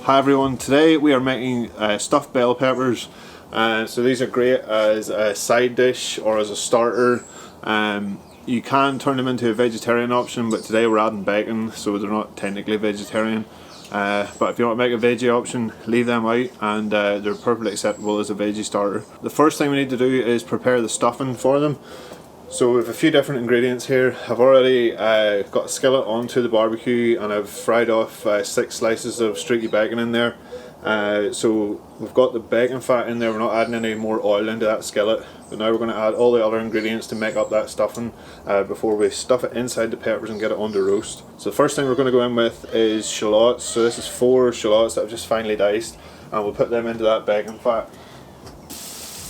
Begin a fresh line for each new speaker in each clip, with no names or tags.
Hi everyone, today we are making stuffed bell peppers. So these are great as a side dish or as a starter. You can turn them into a vegetarian option, but today we're adding bacon, so they're not technically vegetarian. But if you want to make a veggie option, leave them out, and they're perfectly acceptable as a veggie starter. The first thing we need to do is prepare the stuffing for them. So we have a few different ingredients here. I've already got a skillet onto the barbecue and I've fried off 6 slices of streaky bacon in there. So we've got the bacon fat in there, we're not adding any more oil into that skillet. But now we're going to add all the other ingredients to make up that stuffing before we stuff it inside the peppers and get it on to roast. So the first thing we're going to go in with is shallots. So this is 4 shallots that I've just finely diced, and we'll put them into that bacon fat.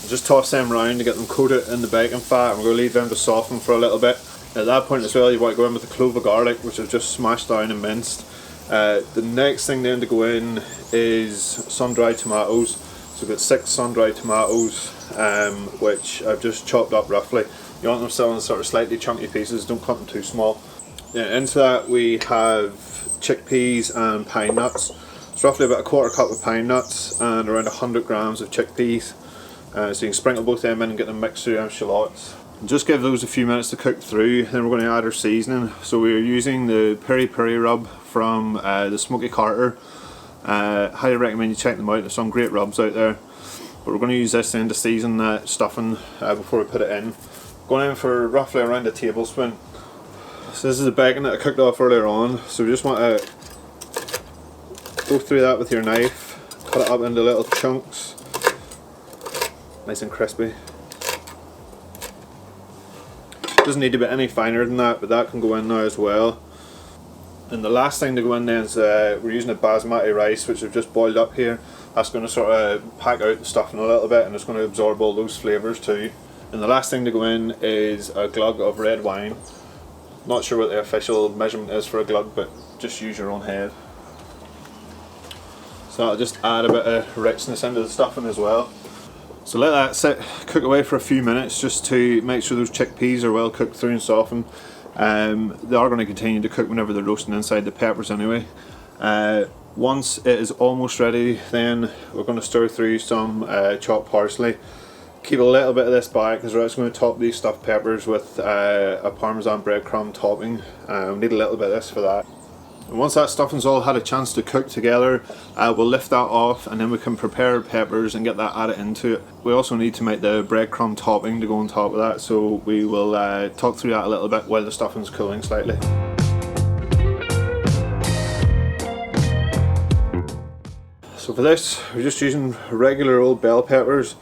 Just toss them around to get them coated in the bacon fat, and we're going to leave them to soften for a little bit. At that point as well, you want to go in with a clove of garlic, which I've just smashed down and minced. The next thing then to go in is sun-dried tomatoes. So we've got 6 sun-dried tomatoes, which I've just chopped up roughly. You want them still in sort of slightly chunky pieces, don't cut them too small. Into that we have chickpeas and pine nuts. It's roughly about a 1/4 cup of pine nuts and around 100 grams of chickpeas. So you can sprinkle both them in and get them mixed through our shallots. And just give those a few minutes to cook through, then we're going to add our seasoning. So we're using the Piri rub from the Smoky Carter. Highly recommend you check them out, there's some great rubs out there. But we're going to use this then to season that stuffing before we put it in. Going in for roughly around a tablespoon. So this is the bacon that I cooked off earlier on. So we just want to go through that with your knife, cut it up into little chunks. Nice and crispy. Doesn't need to be any finer than that, but that can go in now as well. And the last thing to go in then is we're using a basmati rice, which I've just boiled up here. That's going to sort of pack out the stuffing a little bit, and it's going to absorb all those flavours too. And the last thing to go in is a glug of red wine. Not sure what the official measurement is for a glug, but just use your own head. So that'll just add a bit of richness into the stuffing as well. So let that sit, cook away for a few minutes just to make sure those chickpeas are well cooked through and softened. They are going to continue to cook whenever they're roasting inside the peppers anyway. Once it is almost ready, then we're going to stir through some chopped parsley. Keep a little bit of this back because we're actually going to top these stuffed peppers with a Parmesan breadcrumb topping. We need a little bit of this for that. And once that stuffing's all had a chance to cook together, we'll lift that off, and then we can prepare peppers and get that added into it. We also need to make the breadcrumb topping to go on top of that, so we will talk through that a little bit while the stuffing's cooling slightly. So for this, we're just using regular old bell peppers.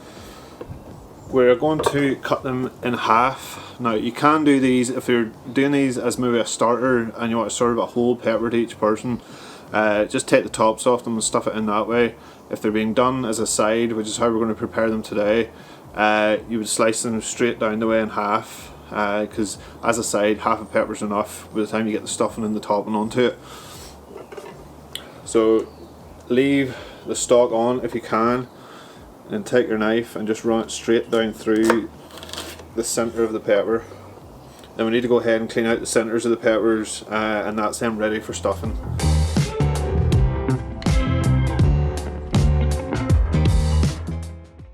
We're going to cut them in half. Now you can do these if you're doing these as maybe a starter and you want to serve a whole pepper to each person. Just take the tops off them and stuff it in that way. If they're being done as a side, which is how we're going to prepare them today, you would slice them straight down the way in half, because as a side, half a pepper is enough by the time you get the stuffing and the topping onto it. So leave the stalk on if you can, and take your knife and just run it straight down through the centre of the pepper. Then we need to go ahead and clean out the centres of the peppers, and that's them ready for stuffing.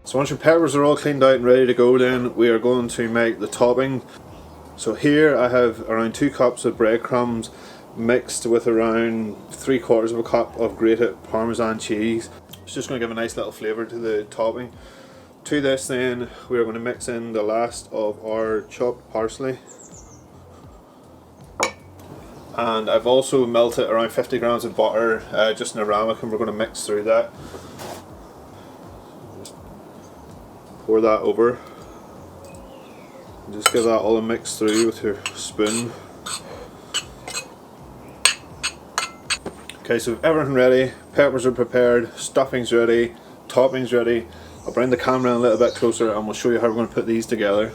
So once your peppers are all cleaned out and ready to go, then we are going to make the topping. So here I have around 2 cups of breadcrumbs mixed with around 3/4 of a cup of grated Parmesan cheese. It's just going to give a nice little flavour to the topping. To this then, we are going to mix in the last of our chopped parsley. And I've also melted around 50 grams of butter just in a ramekin, and we're going to mix through that. Just pour that over. And just give that all a mix through with your spoon. Okay, so we've everything ready, peppers are prepared, stuffing's ready, topping's ready. I'll bring the camera in a little bit closer and we'll show you how we're going to put these together.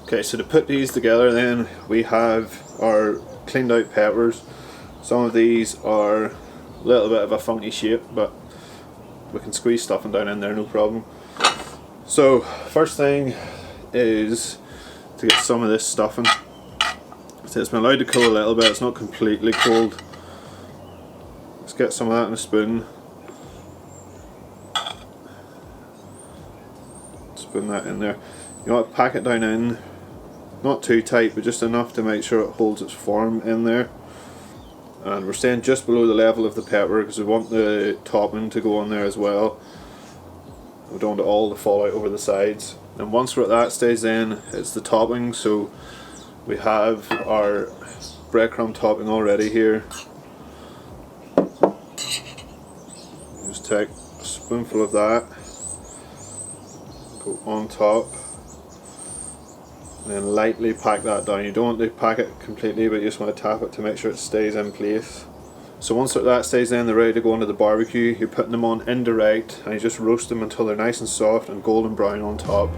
Okay, so to put these together then, we have our cleaned out peppers. Some of these are a little bit of a funky shape, but we can squeeze stuffing down in there, no problem. So, first thing is to get some of this stuffing. So it's been allowed to cool a little bit, it's not completely cold. Let's get some of that in a spoon. spoon that in there. You want to pack it down in, not too tight, but just enough to make sure it holds its form in there. And we're staying just below the level of the pepper because we want the topping to go on there as well. We don't want it all to fall out over the sides. And once we're at that stage, then it's the topping. So we have our breadcrumb topping already here. Just take a spoonful of that, go on top, and then lightly pack that down. You don't want to pack it completely, but you just want to tap it to make sure it stays in place. So once that stays in, they're ready to go into the barbecue. You're putting them on indirect and you just roast them until they're nice and soft and golden brown on top.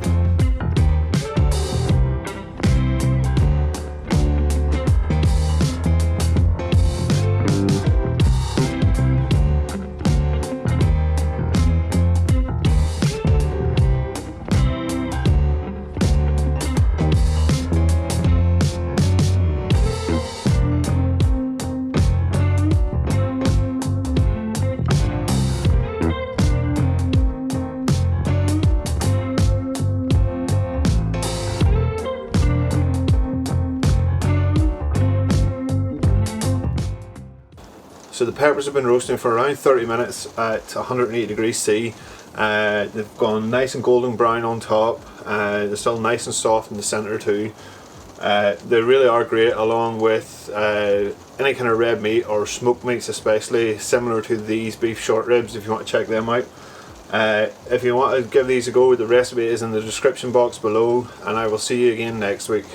So the peppers have been roasting for around 30 minutes at 180 degrees C. They've gone nice and golden brown on top. They're still nice and soft in the centre too. They really are great along with any kind of red meat or smoked meats, especially similar to these beef short ribs if you want to check them out. If you want to give these a go, the recipe is in the description box below, and I will see you again next week.